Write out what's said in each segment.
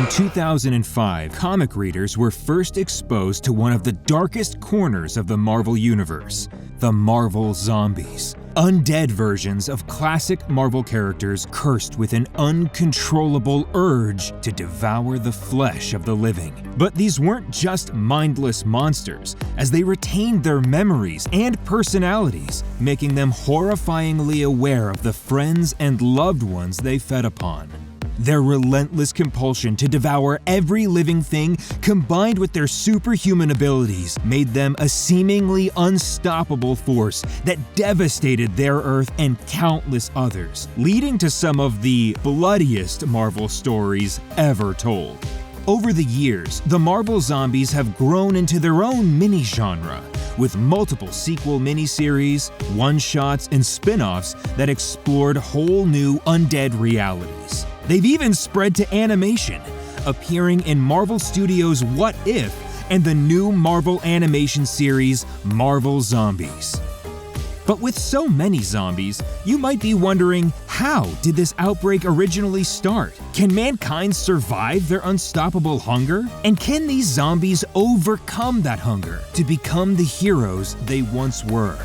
In 2005, comic readers were first exposed to one of the darkest corners of the Marvel Universe, the Marvel Zombies. Undead versions of classic Marvel characters cursed with an uncontrollable urge to devour the flesh of the living. But these weren't just mindless monsters, as they retained their memories and personalities, making them horrifyingly aware of the friends and loved ones they fed upon. Their relentless compulsion to devour every living thing, combined with their superhuman abilities, made them a seemingly unstoppable force that devastated their Earth and countless others, leading to some of the bloodiest Marvel stories ever told. Over the years, the Marvel Zombies have grown into their own mini-genre, with multiple sequel miniseries, one-shots, and spin-offs that explored whole new undead realities. They've even spread to animation, appearing in Marvel Studios' What If and the new Marvel animation series Marvel Zombies. But with so many zombies, you might be wondering, how did this outbreak originally start? Can mankind survive their unstoppable hunger? And can these zombies overcome that hunger to become the heroes they once were?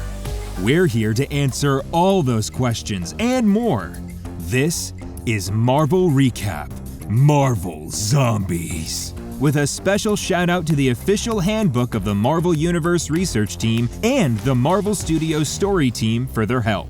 We're here to answer all those questions and more. This is Marvel Recap, Marvel Zombies, with a special shout out to the official handbook of the Marvel Universe research team and the Marvel Studios story team for their help.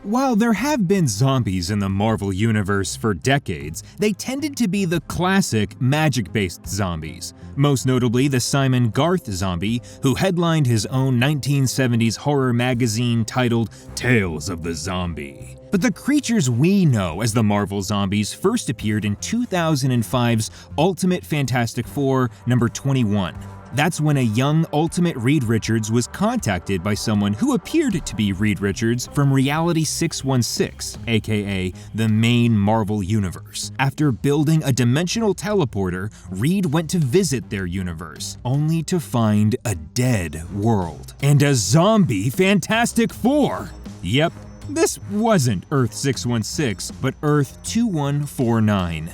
While there have been zombies in the Marvel Universe for decades, they tended to be the classic magic-based zombies, most notably the Simon Garth zombie, who headlined his own 1970s horror magazine titled Tales of the Zombie. But the creatures we know as the Marvel Zombies first appeared in 2005's Ultimate Fantastic Four number 21. That's when a young Ultimate Reed Richards was contacted by someone who appeared to be Reed Richards from Reality 616, aka the main Marvel universe. After building a dimensional teleporter, Reed went to visit their universe, only to find a dead world and a zombie Fantastic Four. Yep, this wasn't Earth 616, but Earth 2149.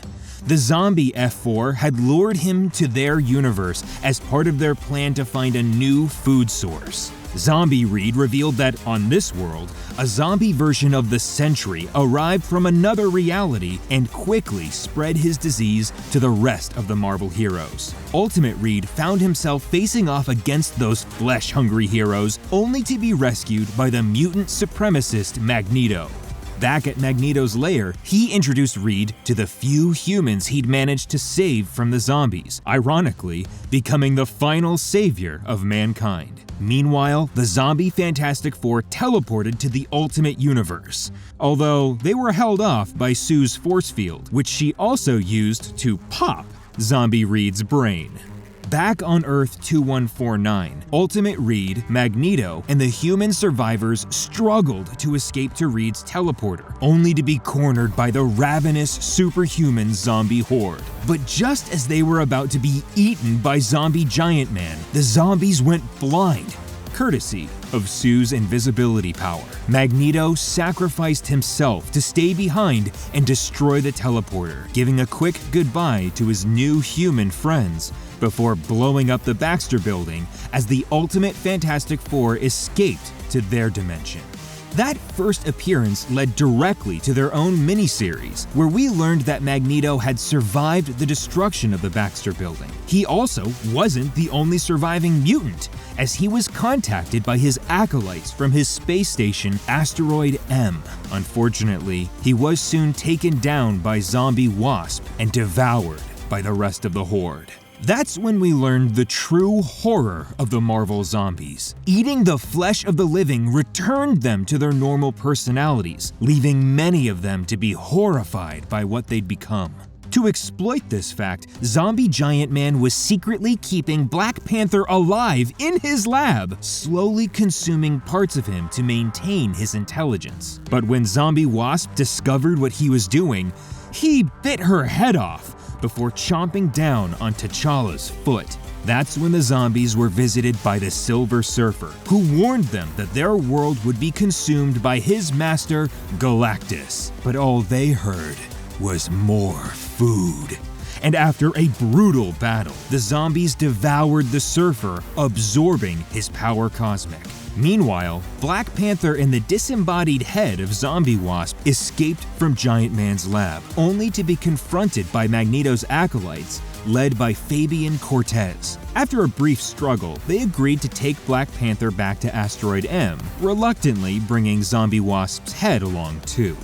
The zombie F4 had lured him to their universe as part of their plan to find a new food source. Zombie Reed revealed that on this world, a zombie version of the Sentry arrived from another reality and quickly spread his disease to the rest of the Marvel heroes. Ultimate Reed found himself facing off against those flesh-hungry heroes, only to be rescued by the mutant supremacist Magneto. Back at Magneto's lair, he introduced Reed to the few humans he'd managed to save from the zombies, ironically, becoming the final savior of mankind. Meanwhile, the zombie Fantastic Four teleported to the Ultimate Universe, although they were held off by Sue's force field, which she also used to pop Zombie Reed's brain. Back on Earth 2149, Ultimate Reed, Magneto, and the human survivors struggled to escape to Reed's teleporter, only to be cornered by the ravenous superhuman zombie horde. But just as they were about to be eaten by Zombie Giant Man, the zombies went blind, courtesy of Sue's invisibility power. Magneto sacrificed himself to stay behind and destroy the teleporter, giving a quick goodbye to his new human friends before blowing up the Baxter Building as the Ultimate Fantastic Four escaped to their dimension. That first appearance led directly to their own miniseries, where we learned that Magneto had survived the destruction of the Baxter Building. He also wasn't the only surviving mutant, as he was contacted by his acolytes from his space station Asteroid M. Unfortunately, he was soon taken down by Zombie Wasp and devoured by the rest of the Horde. That's when we learned the true horror of the Marvel Zombies. Eating the flesh of the living returned them to their normal personalities, leaving many of them to be horrified by what they'd become. To exploit this fact, Zombie Giant Man was secretly keeping Black Panther alive in his lab, slowly consuming parts of him to maintain his intelligence. But when Zombie Wasp discovered what he was doing, he bit her head off before chomping down on T'Challa's foot. That's when the zombies were visited by the Silver Surfer, who warned them that their world would be consumed by his master, Galactus. But all they heard was more food. And after a brutal battle, the zombies devoured the surfer, absorbing his power cosmic. Meanwhile, Black Panther and the disembodied head of Zombie Wasp escaped from Giant Man's lab, only to be confronted by Magneto's acolytes, led by Fabian Cortez. After a brief struggle, they agreed to take Black Panther back to Asteroid M, reluctantly bringing Zombie Wasp's head along too.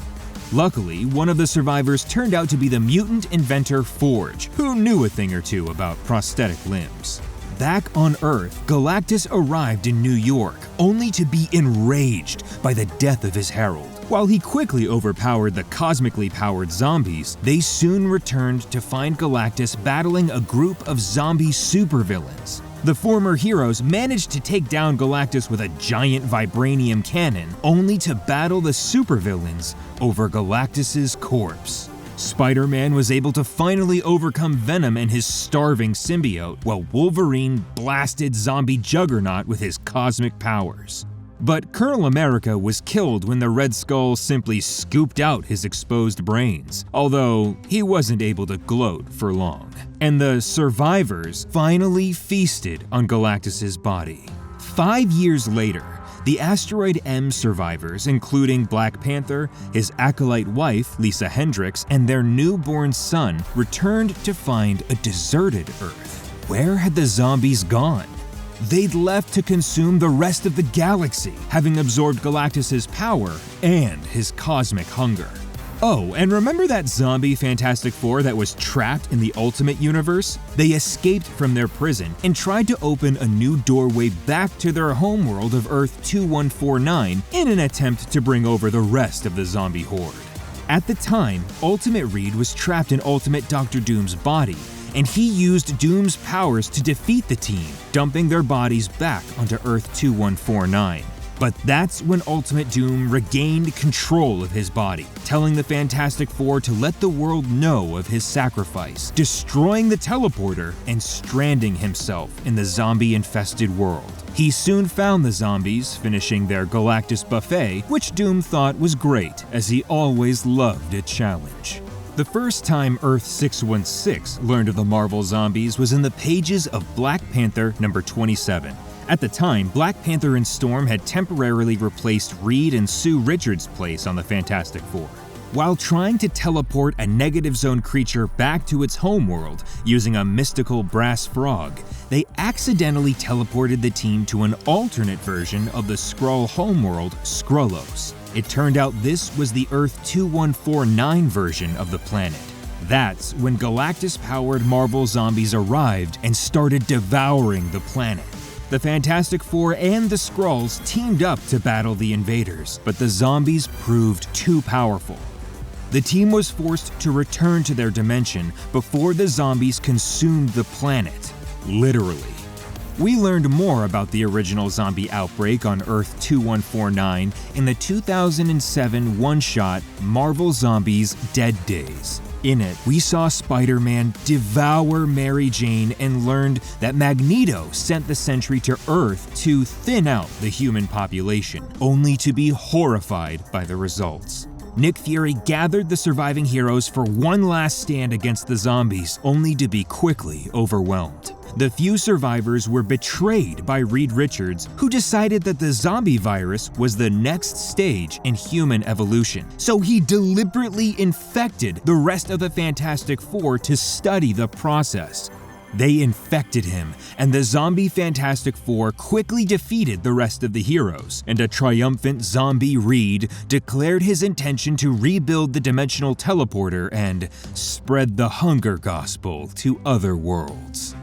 Luckily, one of the survivors turned out to be the mutant inventor Forge, who knew a thing or two about prosthetic limbs. Back on Earth, Galactus arrived in New York, only to be enraged by the death of his herald. While he quickly overpowered the cosmically powered zombies, they soon returned to find Galactus battling a group of zombie supervillains. The former heroes managed to take down Galactus with a giant vibranium cannon, only to battle the supervillains over Galactus's corpse. Spider-Man was able to finally overcome Venom and his starving symbiote, while Wolverine blasted zombie Juggernaut with his cosmic powers. But Colonel America was killed when the Red Skull simply scooped out his exposed brains, although he wasn't able to gloat for long. And the survivors finally feasted on Galactus's body. 5 years later, the Asteroid M survivors, including Black Panther, his acolyte wife, Lisa Hendricks, and their newborn son, returned to find a deserted Earth. Where had the zombies gone? They'd left to consume the rest of the galaxy, having absorbed Galactus's power and his cosmic hunger. Oh, and remember that zombie Fantastic Four that was trapped in the Ultimate Universe? They escaped from their prison and tried to open a new doorway back to their homeworld of Earth 2149 in an attempt to bring over the rest of the zombie horde. At the time, Ultimate Reed was trapped in Ultimate Doctor Doom's body, and he used Doom's powers to defeat the team, dumping their bodies back onto Earth 2149. But that's when Ultimate Doom regained control of his body, telling the Fantastic Four to let the world know of his sacrifice, destroying the teleporter and stranding himself in the zombie-infested world. He soon found the zombies, finishing their Galactus buffet, which Doom thought was great, as he always loved a challenge. The first time Earth 616 learned of the Marvel zombies was in the pages of Black Panther number 27. At the time, Black Panther and Storm had temporarily replaced Reed and Sue Richards' place on the Fantastic Four. While trying to teleport a negative zone creature back to its homeworld using a mystical brass frog, they accidentally teleported the team to an alternate version of the Skrull homeworld, Skrullos. It turned out this was the Earth 2149 version of the planet. That's when Galactus-powered Marvel zombies arrived and started devouring the planet. The Fantastic Four and the Skrulls teamed up to battle the invaders, but the zombies proved too powerful. The team was forced to return to their dimension before the zombies consumed the planet, literally. We learned more about the original zombie outbreak on Earth 2149 in the 2007 one-shot Marvel Zombies Dead Days. In it, we saw Spider-Man devour Mary Jane and learned that Magneto sent the Sentry to Earth to thin out the human population, only to be horrified by the results. Nick Fury gathered the surviving heroes for one last stand against the zombies, only to be quickly overwhelmed. The few survivors were betrayed by Reed Richards, who decided that the zombie virus was the next stage in human evolution. So he deliberately infected the rest of the Fantastic Four to study the process. They infected him, and the zombie Fantastic Four quickly defeated the rest of the heroes, and a triumphant zombie Reed declared his intention to rebuild the dimensional teleporter and spread the hunger gospel to other worlds.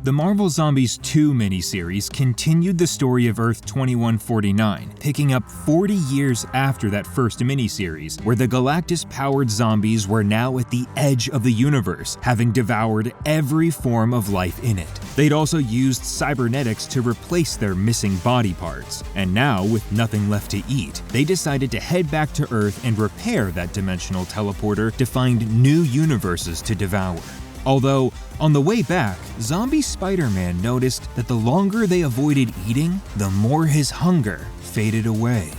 The Marvel Zombies 2 miniseries continued the story of Earth 2149, picking up 40 years after that first miniseries, where the Galactus-powered zombies were now at the edge of the universe, having devoured every form of life in it. They'd also used cybernetics to replace their missing body parts, and now, with nothing left to eat, they decided to head back to Earth and repair that dimensional teleporter to find new universes to devour. Although, on the way back, zombie Spider-Man noticed that the longer they avoided eating, the more his hunger faded away.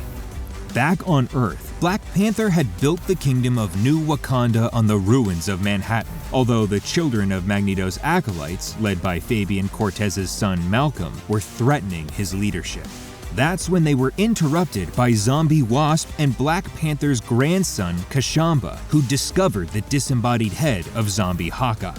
Back on Earth, Black Panther had built the kingdom of New Wakanda on the ruins of Manhattan, although the children of Magneto's acolytes, led by Fabian Cortez's son Malcolm, were threatening his leadership. That's when they were interrupted by Zombie Wasp and Black Panther's grandson Kashamba, who discovered the disembodied head of Zombie Hawkeye.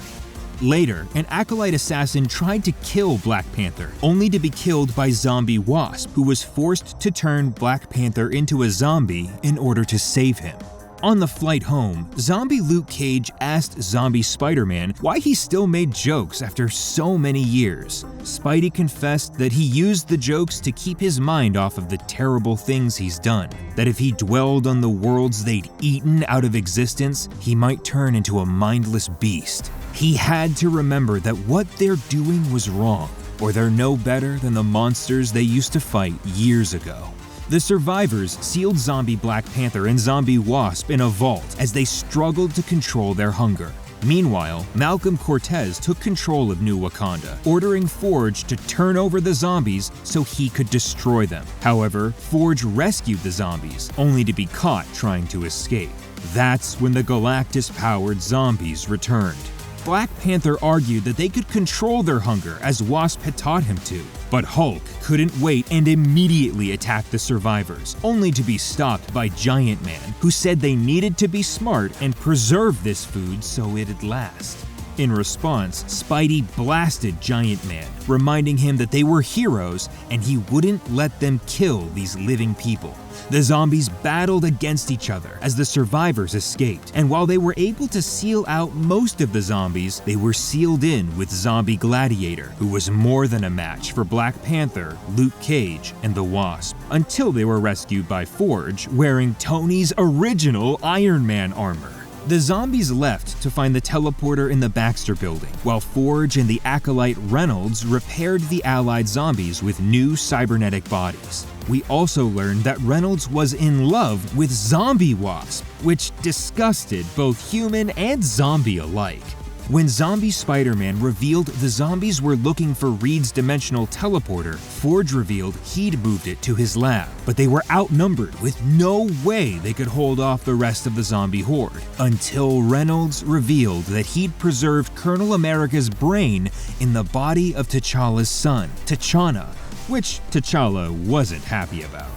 Later, an acolyte assassin tried to kill Black Panther, only to be killed by Zombie Wasp, who was forced to turn Black Panther into a zombie in order to save him. On the flight home, zombie Luke Cage asked zombie Spider-Man why he still made jokes after so many years. Spidey confessed that he used the jokes to keep his mind off of the terrible things he's done, that if he dwelled on the worlds they'd eaten out of existence, he might turn into a mindless beast. He had to remember that what they're doing was wrong, or they're no better than the monsters they used to fight years ago. The survivors sealed zombie Black Panther and zombie Wasp in a vault as they struggled to control their hunger. Meanwhile, Malcolm Cortez took control of New Wakanda, ordering Forge to turn over the zombies so he could destroy them. However, Forge rescued the zombies, only to be caught trying to escape. That's when the Galactus-powered zombies returned. Black Panther argued that they could control their hunger as Wasp had taught him to, but Hulk couldn't wait and immediately attacked the survivors, only to be stopped by Giant Man, who said they needed to be smart and preserve this food so it'd last. In response, Spidey blasted Giant Man, reminding him that they were heroes and he wouldn't let them kill these living people. The zombies battled against each other as the survivors escaped, and while they were able to seal out most of the zombies, they were sealed in with Zombie Gladiator, who was more than a match for Black Panther, Luke Cage, and the Wasp, until they were rescued by Forge wearing Tony's original Iron Man armor. The zombies left to find the teleporter in the Baxter building, while Forge and the acolyte Reynolds repaired the allied zombies with new cybernetic bodies. We also learned that Reynolds was in love with Zombie Wasp, which disgusted both human and zombie alike. When Zombie Spider-Man revealed the zombies were looking for Reed's dimensional teleporter, Forge revealed he'd moved it to his lab, but they were outnumbered with no way they could hold off the rest of the zombie horde, until Reynolds revealed that he'd preserved Colonel America's brain in the body of T'Challa's son, T'Challa, which T'Challa wasn't happy about.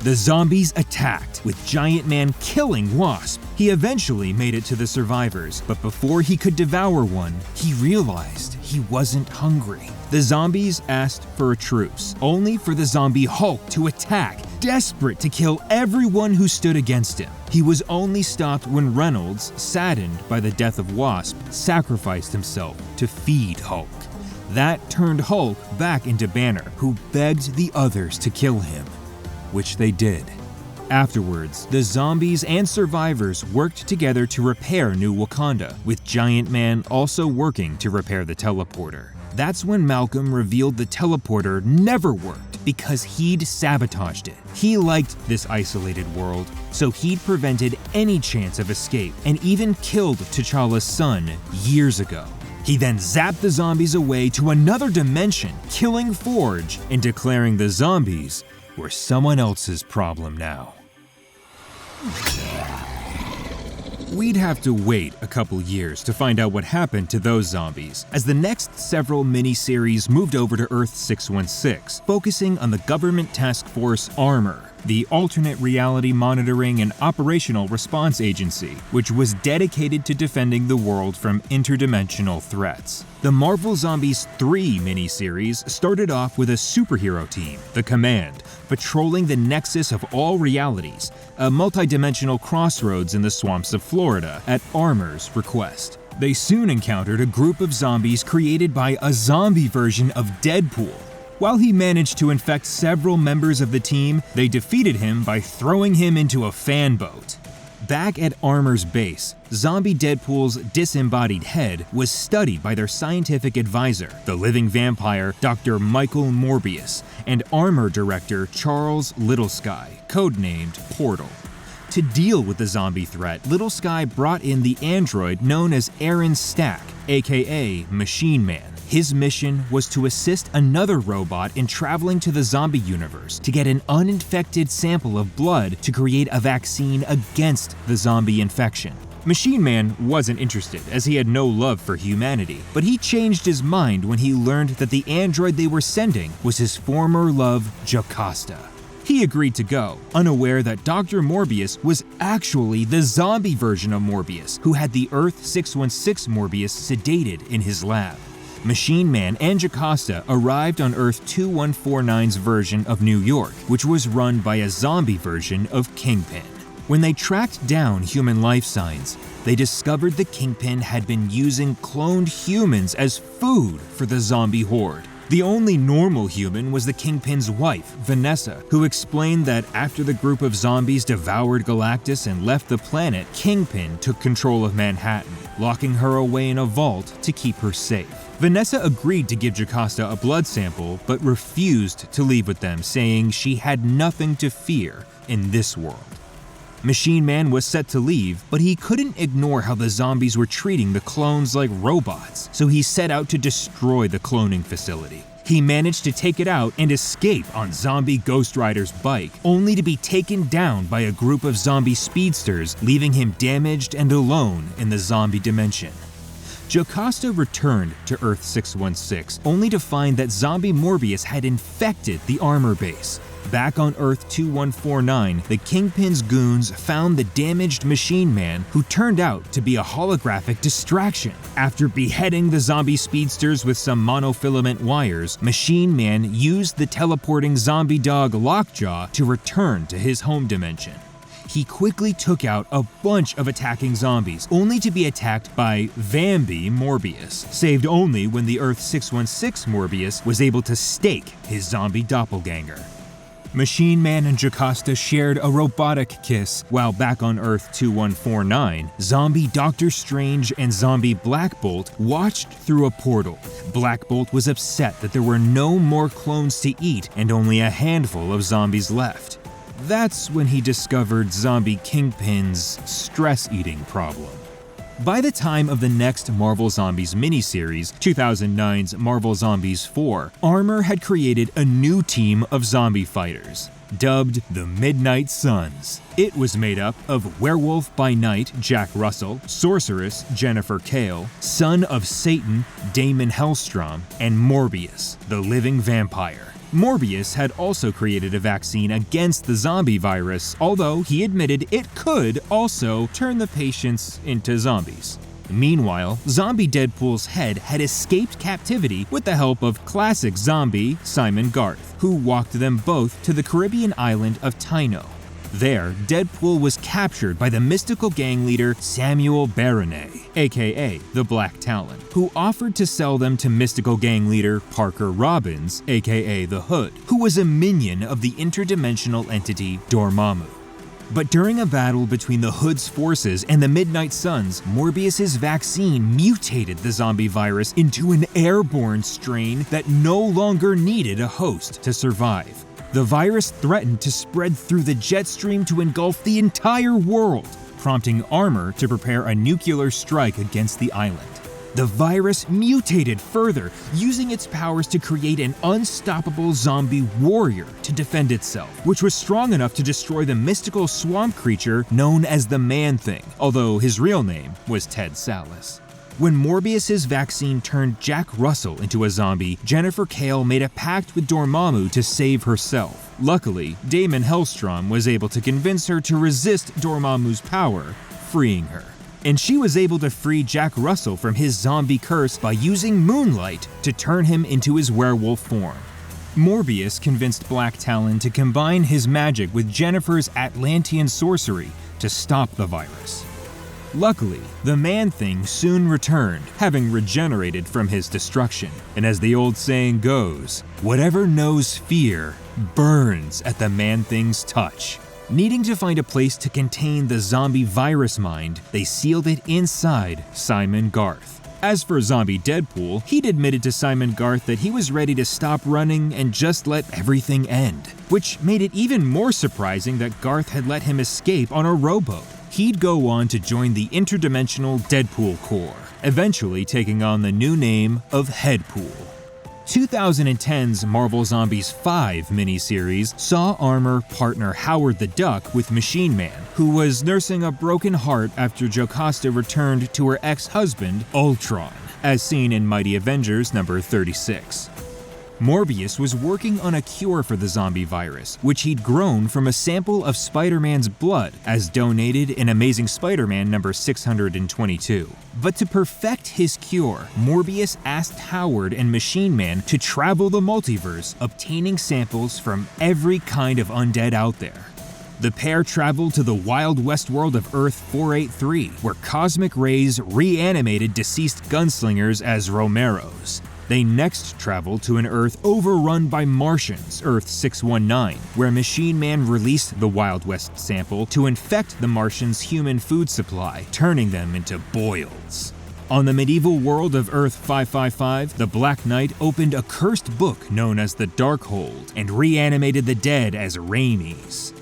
The zombies attacked, with Giant Man killing Wasp. He eventually made it to the survivors, but before he could devour one, he realized he wasn't hungry. The zombies asked for a truce, only for the zombie Hulk to attack, desperate to kill everyone who stood against him. He was only stopped when Reynolds, saddened by the death of Wasp, sacrificed himself to feed Hulk. That turned Hulk back into Banner, who begged the others to kill him, which they did. Afterwards, the zombies and survivors worked together to repair New Wakanda, with Giant Man also working to repair the teleporter. That's when Malcolm revealed the teleporter never worked because he'd sabotaged it. He liked this isolated world, so he'd prevented any chance of escape and even killed T'Challa's son years ago. He then zapped the zombies away to another dimension, killing Forge and declaring the zombies were someone else's problem now. We'd have to wait a couple years to find out what happened to those zombies, as the next several miniseries moved over to Earth 616, focusing on the government task force A.R.M.O.R, the Alternate Reality Monitoring and Operational Response Agency, which was dedicated to defending the world from interdimensional threats. The Marvel Zombies 3 miniseries started off with a superhero team, the Command, patrolling the nexus of all realities, a multidimensional crossroads in the swamps of Florida, at A.R.M.O.R's request. They soon encountered a group of zombies created by a zombie version of Deadpool. While he managed to infect several members of the team, they defeated him by throwing him into a fan boat. Back at A.R.M.O.R's base, zombie Deadpool's disembodied head was studied by their scientific advisor, the living vampire Dr. Michael Morbius, and A.R.M.O.R director Charles Little Sky, codenamed Portal. To deal with the zombie threat, Little Sky brought in the android known as Aaron Stack, aka Machine Man. His mission was to assist another robot in traveling to the zombie universe to get an uninfected sample of blood to create a vaccine against the zombie infection. Machine Man wasn't interested, as he had no love for humanity, but he changed his mind when he learned that the android they were sending was his former love, Jocasta. He agreed to go, unaware that Dr. Morbius was actually the zombie version of Morbius, who had the Earth-616 Morbius sedated in his lab. Machine Man and Jocasta arrived on Earth-2149's version of New York, which was run by a zombie version of Kingpin. When they tracked down human life signs, they discovered the Kingpin had been using cloned humans as food for the zombie horde. The only normal human was the Kingpin's wife, Vanessa, who explained that after the group of zombies devoured Galactus and left the planet, Kingpin took control of Manhattan, locking her away in a vault to keep her safe. Vanessa agreed to give Jocasta a blood sample, but refused to leave with them, saying she had nothing to fear in this world. Machine Man was set to leave, but he couldn't ignore how the zombies were treating the clones like robots, so he set out to destroy the cloning facility. He managed to take it out and escape on Zombie Ghost Rider's bike, only to be taken down by a group of zombie speedsters, leaving him damaged and alone in the zombie dimension. Jocasta returned to Earth-616, only to find that zombie Morbius had infected the A.R.M.O.R base. Back on Earth-2149, the Kingpin's goons found the damaged Machine Man, who turned out to be a holographic distraction. After beheading the zombie speedsters with some monofilament wires, Machine Man used the teleporting zombie dog Lockjaw to return to his home dimension. He quickly took out a bunch of attacking zombies, only to be attacked by Vambi Morbius, saved only when the Earth-616 Morbius was able to stake his zombie doppelganger. Machine Man and Jocasta shared a robotic kiss, while back on Earth-2149, zombie Doctor Strange and zombie Black Bolt watched through a portal. Black Bolt was upset that there were no more clones to eat and only a handful of zombies left. That's when he discovered zombie Kingpin's stress-eating problem. By the time of the next Marvel Zombies miniseries, 2009's Marvel Zombies 4, A.R.M.O.R had created a new team of zombie fighters, dubbed the Midnight Suns. It was made up of Werewolf by Night Jack Russell, Sorceress Jennifer Kale, Son of Satan Damon Hellstrom, and Morbius, the living vampire. Morbius had also created a vaccine against the zombie virus, although he admitted it could also turn the patients into zombies. Meanwhile, zombie Deadpool's head had escaped captivity with the help of classic zombie Simon Garth, who walked them both to the Caribbean island of Taino. There, Deadpool was captured by the mystical gang leader Samuel Baronet, aka the Black Talon, who offered to sell them to mystical gang leader Parker Robbins, aka the Hood, who was a minion of the interdimensional entity Dormammu. But during a battle between the Hood's forces and the Midnight Suns, Morbius's vaccine mutated the zombie virus into an airborne strain that no longer needed a host to survive. The virus threatened to spread through the jet stream to engulf the entire world, prompting A.R.M.O.R to prepare a nuclear strike against the island. The virus mutated further, using its powers to create an unstoppable zombie warrior to defend itself, which was strong enough to destroy the mystical swamp creature known as the Man-Thing, although his real name was Ted Sallis. When Morbius's vaccine turned Jack Russell into a zombie, Jennifer Kale made a pact with Dormammu to save herself. Luckily, Damon Hellstrom was able to convince her to resist Dormammu's power, freeing her. And she was able to free Jack Russell from his zombie curse by using moonlight to turn him into his werewolf form. Morbius convinced Black Talon to combine his magic with Jennifer's Atlantean sorcery to stop the virus. Luckily, the Man-Thing soon returned, having regenerated from his destruction. And as the old saying goes, whatever knows fear burns at the Man-Thing's touch. Needing to find a place to contain the zombie virus mind, they sealed it inside Simon Garth. As for zombie Deadpool, he'd admitted to Simon Garth that he was ready to stop running and just let everything end, which made it even more surprising that Garth had let him escape on a rowboat. He'd go on to join the interdimensional Deadpool Corps, eventually taking on the new name of Deadpool. 2010's Marvel Zombies 5 miniseries saw A.R.M.O.R partner Howard the Duck with Machine Man, who was nursing a broken heart after Jocasta returned to her ex-husband, Ultron, as seen in Mighty Avengers number 36. Morbius was working on a cure for the zombie virus, which he'd grown from a sample of Spider-Man's blood, as donated in Amazing Spider-Man number 622. But to perfect his cure, Morbius asked Howard and Machine Man to travel the multiverse, obtaining samples from every kind of undead out there. The pair traveled to the Wild West world of Earth 483, where cosmic rays reanimated deceased gunslingers as Romeros. They next traveled to an Earth overrun by Martians, Earth 619, where Machine Man released the Wild West sample to infect the Martians' human food supply, turning them into boils. On the medieval world of Earth 555, the Black Knight opened a cursed book known as the Darkhold and reanimated the dead as Raimis.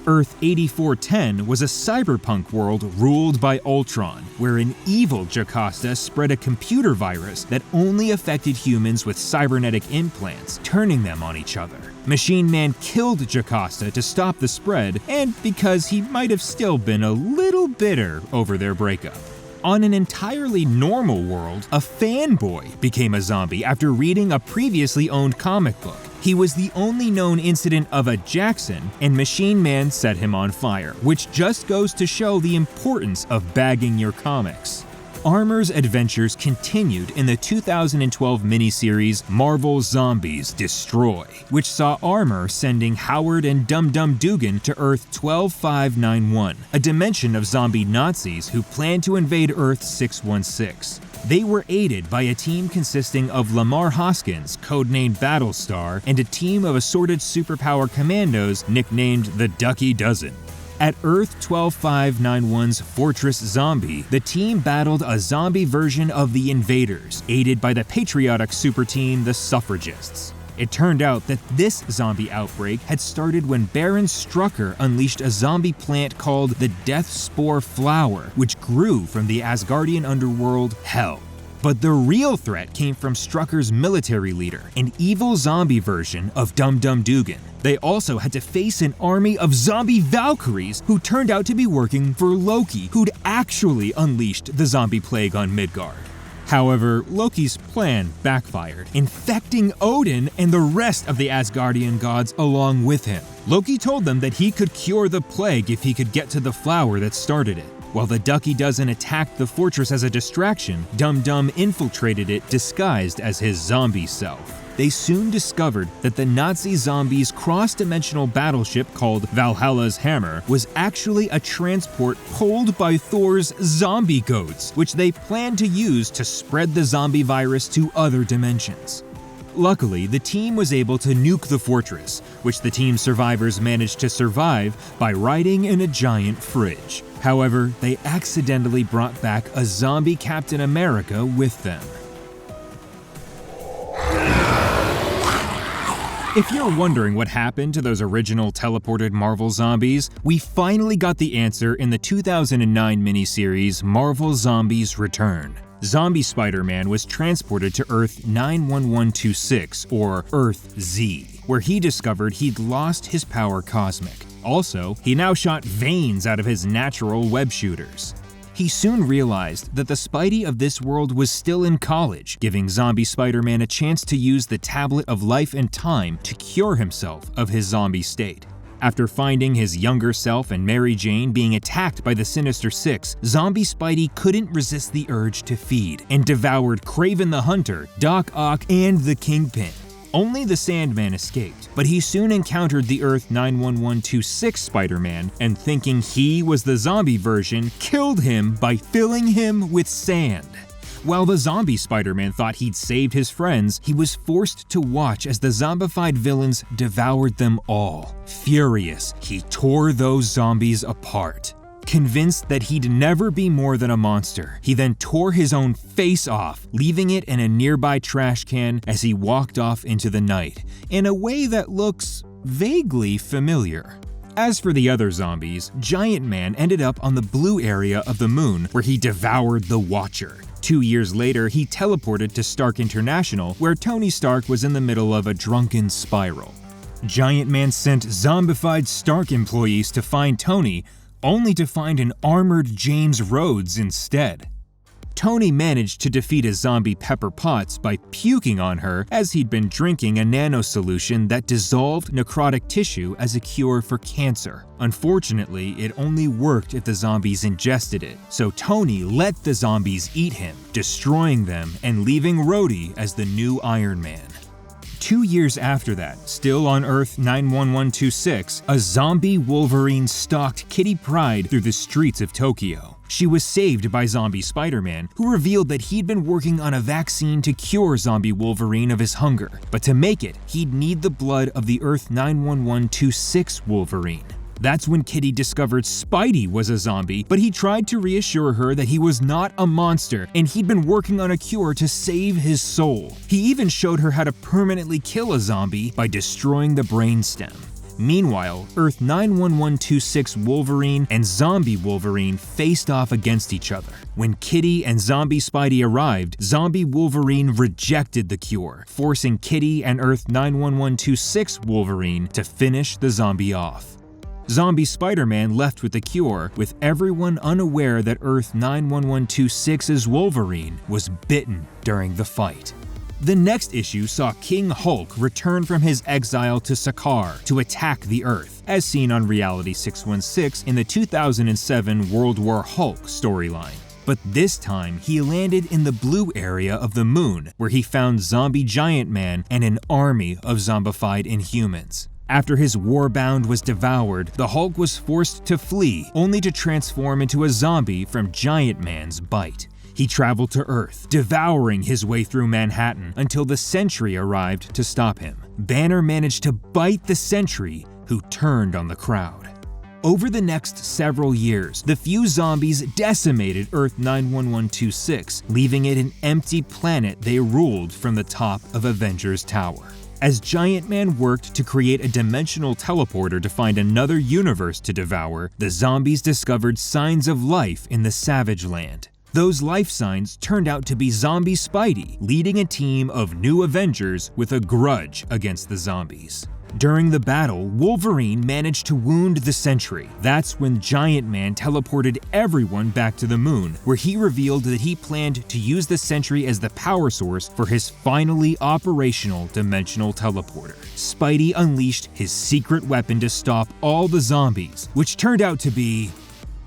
Earth 8410 was a cyberpunk world ruled by Ultron, where an evil Jocasta spread a computer virus that only affected humans with cybernetic implants, turning them on each other. Machine Man killed Jocasta to stop the spread, and because he might have still been a little bitter over their breakup. On an entirely normal world, a fanboy became a zombie after reading a previously owned comic book. He was the only known incident of a Jackson, and Machine Man set him on fire, which just goes to show the importance of bagging your comics. A.R.M.O.R's adventures continued in the 2012 miniseries Marvel Zombies Destroy, which saw A.R.M.O.R sending Howard and Dum Dum Dugan to Earth 12591, a dimension of zombie Nazis who planned to invade Earth 616. They were aided by a team consisting of Lamar Hoskins, codenamed Battlestar, and a team of assorted superpower commandos nicknamed the Ducky Dozen. At Earth 12591's Fortress Zombie, the team battled a zombie version of the Invaders, aided by the patriotic super team, the Suffragists. It turned out that this zombie outbreak had started when Baron Strucker unleashed a zombie plant called the Death Spore Flower, which grew from the Asgardian underworld Hell. But the real threat came from Strucker's military leader, an evil zombie version of Dum Dum Dugan. They also had to face an army of zombie Valkyries who turned out to be working for Loki, who'd actually unleashed the zombie plague on Midgard. However, Loki's plan backfired, infecting Odin and the rest of the Asgardian gods along with him. Loki told them that he could cure the plague if he could get to the flower that started it. While the Ducky Dozen attacked the fortress as a distraction, Dum Dum infiltrated it disguised as his zombie self. They soon discovered that the Nazi zombies' cross-dimensional battleship called Valhalla's Hammer was actually a transport pulled by Thor's zombie goats, which they planned to use to spread the zombie virus to other dimensions. Luckily, the team was able to nuke the fortress, which the team's survivors managed to survive by riding in a giant fridge. However, they accidentally brought back a zombie Captain America with them. If you're wondering what happened to those original teleported Marvel zombies, we finally got the answer in the 2009 miniseries Marvel Zombies Return. Zombie Spider-Man was transported to Earth 91126, or Earth Z, where he discovered he'd lost his power cosmic. Also, he now shot veins out of his natural web shooters. He soon realized that the Spidey of this world was still in college, giving Zombie Spider-Man a chance to use the Tablet of Life and Time to cure himself of his zombie state. After finding his younger self and Mary Jane being attacked by the Sinister Six, Zombie Spidey couldn't resist the urge to feed, and devoured Kraven the Hunter, Doc Ock, and the Kingpin. Only the Sandman escaped, but he soon encountered the Earth 91126 Spider-Man, and thinking he was the zombie version, killed him by filling him with sand. While the zombie Spider-Man thought he'd saved his friends, he was forced to watch as the zombified villains devoured them all. Furious, he tore those zombies apart. Convinced that he'd never be more than a monster, he then tore his own face off, leaving it in a nearby trash can as he walked off into the night, in a way that looks vaguely familiar. As for the other zombies, Giant Man ended up on the blue area of the moon where he devoured the Watcher. 2 years later, he teleported to Stark International, where Tony Stark was in the middle of a drunken spiral. Giant Man sent zombified Stark employees to find Tony, only to find an armored James Rhodes instead. Tony managed to defeat a zombie Pepper Potts by puking on her as he'd been drinking a nano solution that dissolved necrotic tissue as a cure for cancer. Unfortunately, it only worked if the zombies ingested it, so Tony let the zombies eat him, destroying them and leaving Rhodey as the new Iron Man. 2 years after that, still on Earth 91126, a zombie Wolverine stalked Kitty Pryde through the streets of Tokyo. She was saved by zombie Spider-Man, who revealed that he'd been working on a vaccine to cure zombie Wolverine of his hunger. But to make it, he'd need the blood of the Earth 91126 Wolverine. That's when Kitty discovered Spidey was a zombie, but he tried to reassure her that he was not a monster and he'd been working on a cure to save his soul. He even showed her how to permanently kill a zombie by destroying the brainstem. Meanwhile, Earth 91126 Wolverine and Zombie Wolverine faced off against each other. When Kitty and Zombie Spidey arrived, Zombie Wolverine rejected the cure, forcing Kitty and Earth 91126 Wolverine to finish the zombie off. Zombie Spider-Man left with the cure, with everyone unaware that Earth 91126's Wolverine was bitten during the fight. The next issue saw King Hulk return from his exile to Sakaar to attack the Earth, as seen on Reality 616 in the 2007 World War Hulk storyline. But this time, he landed in the blue area of the moon, where he found Zombie Giant Man and an army of zombified Inhumans. After his Warbound was devoured, the Hulk was forced to flee, only to transform into a zombie from Giant Man's bite. He traveled to Earth, devouring his way through Manhattan until the Sentry arrived to stop him. Banner managed to bite the Sentry, who turned on the crowd. Over the next several years, the few zombies decimated Earth 91126, leaving it an empty planet they ruled from the top of Avengers Tower. As Giant Man worked to create a dimensional teleporter to find another universe to devour, the zombies discovered signs of life in the Savage Land. Those life signs turned out to be Zombie Spidey, leading a team of new Avengers with a grudge against the zombies. During the battle, Wolverine managed to wound the Sentry. That's when Giant Man teleported everyone back to the moon, where he revealed that he planned to use the Sentry as the power source for his finally operational dimensional teleporter. Spidey unleashed his secret weapon to stop all the zombies, which turned out to be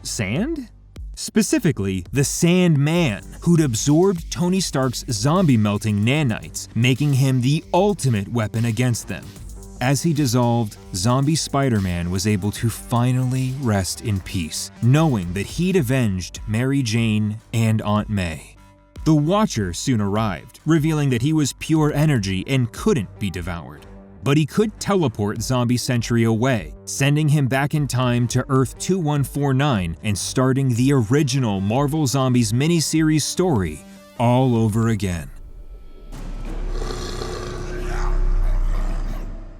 sand? Specifically, the Sandman, who'd absorbed Tony Stark's zombie-melting nanites, making him the ultimate weapon against them. As he dissolved, Zombie Spider-Man was able to finally rest in peace, knowing that he'd avenged Mary Jane and Aunt May. The Watcher soon arrived, revealing that he was pure energy and couldn't be devoured. But he could teleport Zombie Sentry away, sending him back in time to Earth 2149 and starting the original Marvel Zombies miniseries story all over again.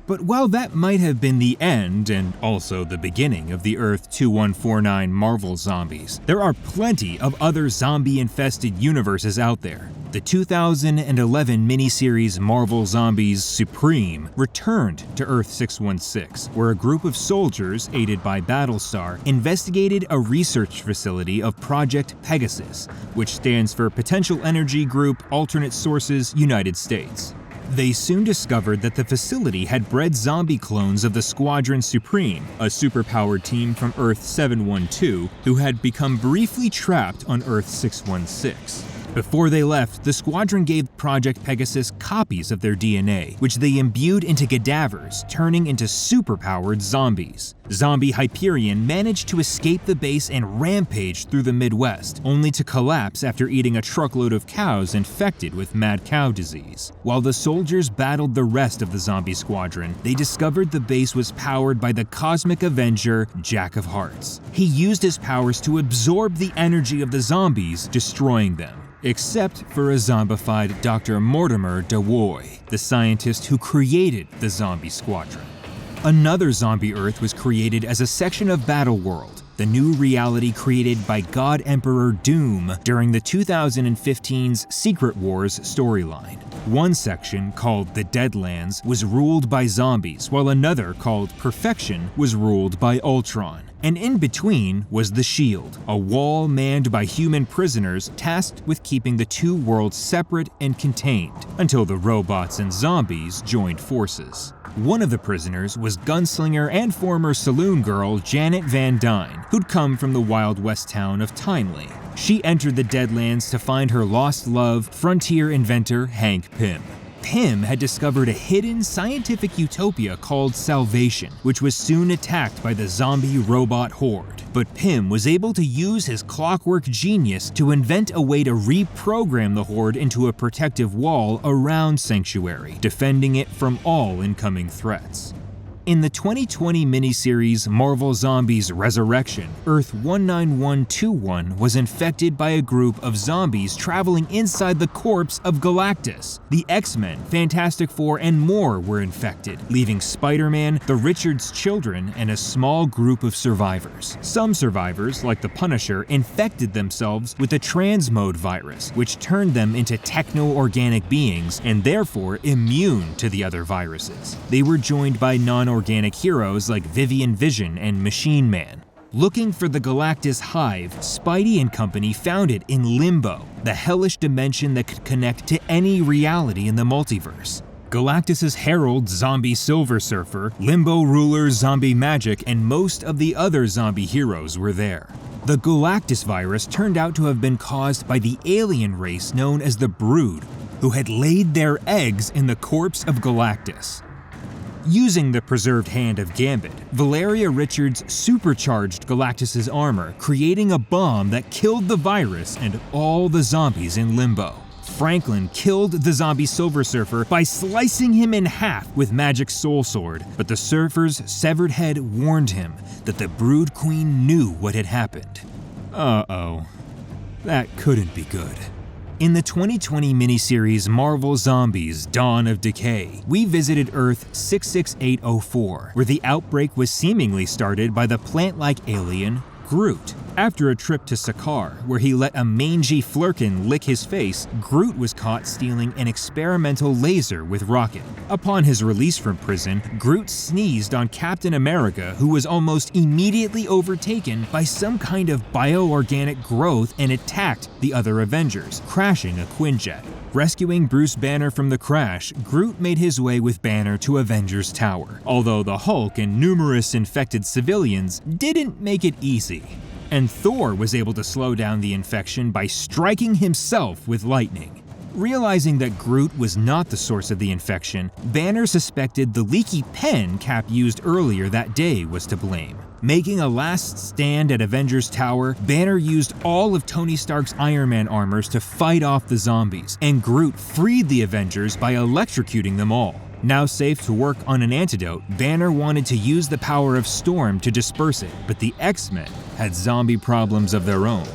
But while that might have been the end, and also the beginning of the Earth 2149 Marvel Zombies, there are plenty of other zombie-infested universes out there. The 2011 miniseries Marvel Zombies Supreme returned to Earth 616, where a group of soldiers, aided by Battlestar, investigated a research facility of Project Pegasus, which stands for Potential Energy Group Alternate Sources United States. They soon discovered that the facility had bred zombie clones of the Squadron Supreme, a superpowered team from Earth 712, who had become briefly trapped on Earth 616. Before they left, the Squadron gave Project Pegasus copies of their DNA, which they imbued into cadavers, turning into superpowered zombies. Zombie Hyperion managed to escape the base and rampage through the Midwest, only to collapse after eating a truckload of cows infected with mad cow disease. While the soldiers battled the rest of the zombie squadron, they discovered the base was powered by the Cosmic Avenger, Jack of Hearts. He used his powers to absorb the energy of the zombies, destroying them. Except for a zombified Dr. Mortimer DeWoy, the scientist who created the zombie squadron. Another zombie Earth was created as a section of Battleworld, the new reality created by God Emperor Doom during the 2015's Secret Wars storyline. One section, called the Deadlands, was ruled by zombies, while another, called Perfection, was ruled by Ultron. And in between was the Shield, a wall manned by human prisoners tasked with keeping the two worlds separate and contained, until the robots and zombies joined forces. One of the prisoners was gunslinger and former saloon girl Janet Van Dyne, who'd come from the Wild West town of Timely. She entered the Deadlands to find her lost love, frontier inventor Hank Pym. Pym had discovered a hidden scientific utopia called Salvation, which was soon attacked by the zombie robot horde. But Pym was able to use his clockwork genius to invent a way to reprogram the horde into a protective wall around Sanctuary, defending it from all incoming threats. In the 2020 miniseries Marvel Zombies Resurrection, Earth 19121 was infected by a group of zombies traveling inside the corpse of Galactus. The X-Men, Fantastic Four, and more were infected, leaving Spider-Man, the Richards children, and a small group of survivors. Some survivors, like the Punisher, infected themselves with the transmode virus, which turned them into techno-organic beings and therefore immune to the other viruses. They were joined by non-organic heroes like Vivian Vision and Machine Man. Looking for the Galactus Hive, Spidey and company found it in Limbo, the hellish dimension that could connect to any reality in the multiverse. Galactus's Herald, Zombie Silver Surfer, Limbo Ruler, Zombie Magic, and most of the other zombie heroes were there. The Galactus virus turned out to have been caused by the alien race known as the Brood, who had laid their eggs in the corpse of Galactus. Using the preserved hand of Gambit, Valeria Richards supercharged Galactus's armor, creating a bomb that killed the virus and all the zombies in Limbo. Franklin killed the zombie Silver Surfer by slicing him in half with Magic's Soul Sword, but the Surfer's severed head warned him that the Brood Queen knew what had happened. Uh-oh. That couldn't be good. In the 2020 miniseries Marvel Zombies: Dawn of Decay, we visited Earth 66804, where the outbreak was seemingly started by the plant-like alien Groot. After a trip to Sakaar, where he let a mangy Flurkin lick his face, Groot was caught stealing an experimental laser with Rocket. Upon his release from prison, Groot sneezed on Captain America, who was almost immediately overtaken by some kind of bioorganic growth and attacked the other Avengers, crashing a Quinjet. Rescuing Bruce Banner from the crash, Groot made his way with Banner to Avengers Tower, although the Hulk and numerous infected civilians didn't make it easy. And Thor was able to slow down the infection by striking himself with lightning. Realizing that Groot was not the source of the infection, Banner suspected the leaky pen Cap used earlier that day was to blame. Making a last stand at Avengers Tower, Banner used all of Tony Stark's Iron Man armors to fight off the zombies, and Groot freed the Avengers by electrocuting them all. Now safe to work on an antidote, Banner wanted to use the power of Storm to disperse it, but the X-Men had zombie problems of their own.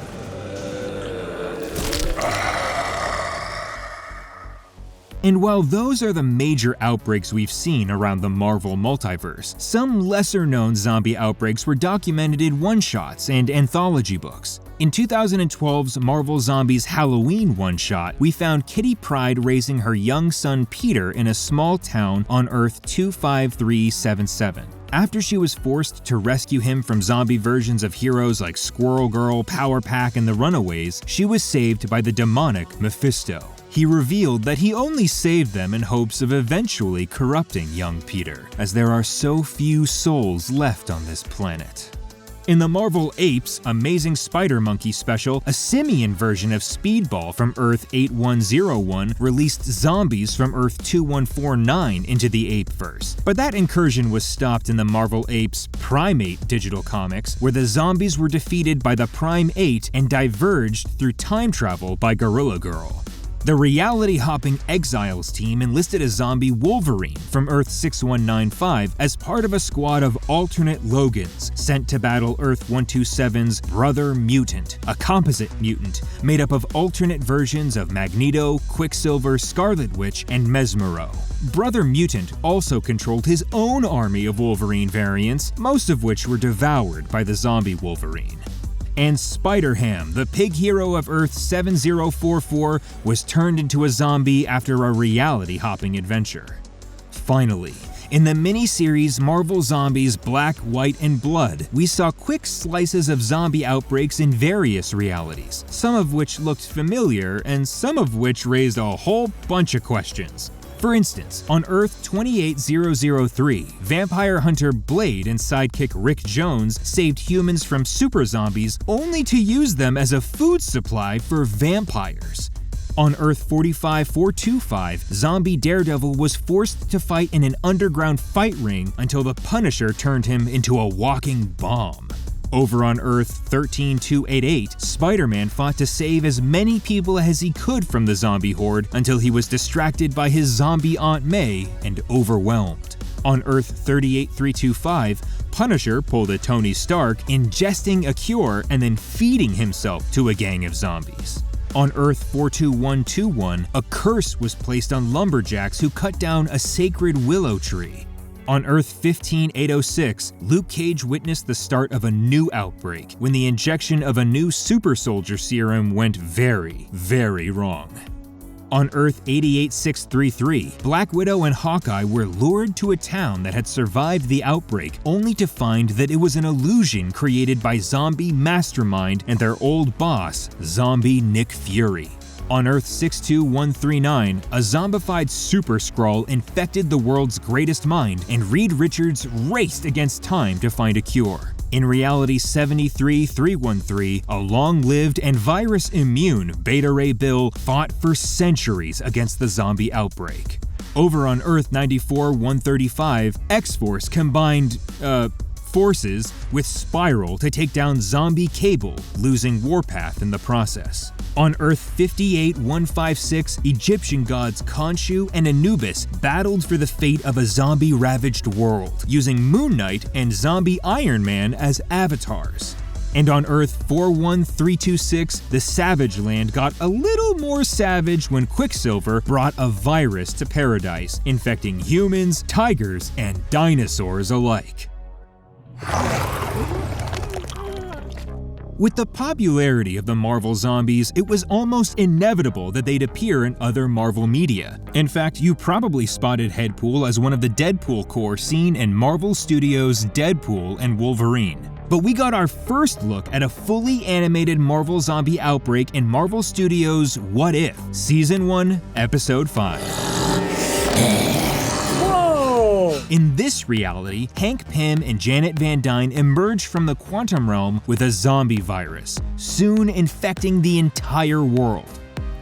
And while those are the major outbreaks we've seen around the Marvel multiverse, some lesser-known zombie outbreaks were documented in one-shots and anthology books. In 2012's Marvel Zombies Halloween one-shot, we found Kitty Pryde raising her young son Peter in a small town on Earth 25377. After she was forced to rescue him from zombie versions of heroes like Squirrel Girl, Power Pack, and the Runaways, she was saved by the demonic Mephisto. He revealed that he only saved them in hopes of eventually corrupting young Peter, as there are so few souls left on this planet. In the Marvel Apes Amazing Spider-Monkey special, a simian version of Speedball from Earth 8101 released zombies from Earth 2149 into the Apeverse. But that incursion was stopped in the Marvel Apes Primate digital comics, where the zombies were defeated by the Prime 8 and diverged through time travel by Gorilla Girl. The reality-hopping Exiles team enlisted a zombie Wolverine from Earth 6195 as part of a squad of alternate Logans sent to battle Earth 127's Brother Mutant, a composite mutant made up of alternate versions of Magneto, Quicksilver, Scarlet Witch, and Mesmero. Brother Mutant also controlled his own army of Wolverine variants, most of which were devoured by the zombie Wolverine. And Spider-Ham, the pig hero of Earth 7044, was turned into a zombie after a reality-hopping adventure. Finally, in the miniseries Marvel Zombies Black, White, and Blood, we saw quick slices of zombie outbreaks in various realities, some of which looked familiar and some of which raised a whole bunch of questions. For instance, on Earth 28003, vampire hunter Blade and sidekick Rick Jones saved humans from super zombies only to use them as a food supply for vampires. On Earth 45425, zombie Daredevil was forced to fight in an underground fight ring until the Punisher turned him into a walking bomb. Over on Earth 13288, Spider-Man fought to save as many people as he could from the zombie horde until he was distracted by his zombie Aunt May and overwhelmed. On Earth 38325, Punisher pulled a Tony Stark, ingesting a cure and then feeding himself to a gang of zombies. On Earth 42121, a curse was placed on lumberjacks who cut down a sacred willow tree. On Earth 15806, Luke Cage witnessed the start of a new outbreak when the injection of a new super soldier serum went very, very wrong. On Earth 88633, Black Widow and Hawkeye were lured to a town that had survived the outbreak only to find that it was an illusion created by zombie Mastermind and their old boss, zombie Nick Fury. On Earth 62139, a zombified Super Skrull infected the world's greatest mind, and Reed Richards raced against time to find a cure. In Reality 73313, a long-lived and virus-immune Beta Ray Bill fought for centuries against the zombie outbreak. Over on Earth 94135, X-Force combined, forces with Spiral to take down zombie Cable, losing Warpath in the process. On Earth 58156, Egyptian gods Khonshu and Anubis battled for the fate of a zombie-ravaged world, using Moon Knight and zombie Iron Man as avatars. And on Earth 41326, the Savage Land got a little more savage when Quicksilver brought a virus to Paradise, infecting humans, tigers, and dinosaurs alike. With the popularity of the Marvel Zombies, it was almost inevitable that they'd appear in other Marvel media. In fact, you probably spotted Deadpool as one of the Deadpool Corps seen in Marvel Studios' Deadpool and Wolverine. But we got our first look at a fully animated Marvel Zombie outbreak in Marvel Studios' What If, Season 1, Episode 5. In this reality, Hank Pym and Janet Van Dyne emerge from the quantum realm with a zombie virus, soon infecting the entire world.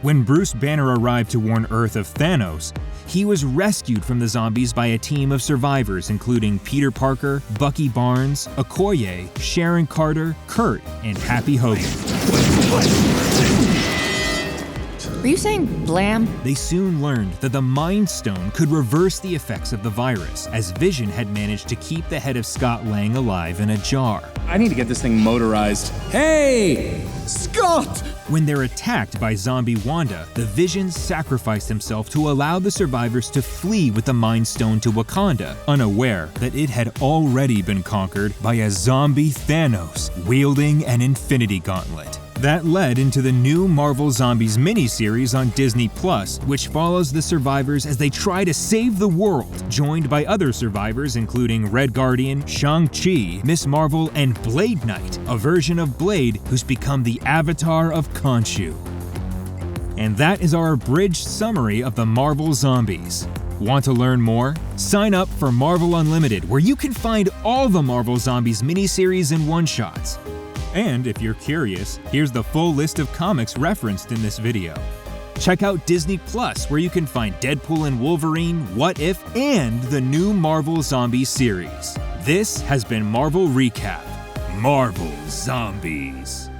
When Bruce Banner arrived to warn Earth of Thanos, he was rescued from the zombies by a team of survivors including Peter Parker, Bucky Barnes, Okoye, Sharon Carter, Kurt, and Happy Hogan. Were you saying blam? They soon learned that the Mind Stone could reverse the effects of the virus, as Vision had managed to keep the head of Scott Lang alive in a jar. I need to get this thing motorized. Hey! Scott! When they're attacked by zombie Wanda, the Vision sacrificed himself to allow the survivors to flee with the Mind Stone to Wakanda, unaware that it had already been conquered by a zombie Thanos wielding an Infinity Gauntlet. That led into the new Marvel Zombies miniseries on Disney+, which follows the survivors as they try to save the world, joined by other survivors including Red Guardian, Shang-Chi, Miss Marvel, and Blade Knight, a version of Blade who's become the avatar of Khonshu. And that is our abridged summary of the Marvel Zombies. Want to learn more? Sign up for Marvel Unlimited, where you can find all the Marvel Zombies miniseries and one-shots. And if you're curious, here's the full list of comics referenced in this video. Check out Disney+, where you can find Deadpool and Wolverine, What If, and the new Marvel Zombies series. This has been Marvel Recap: Marvel Zombies.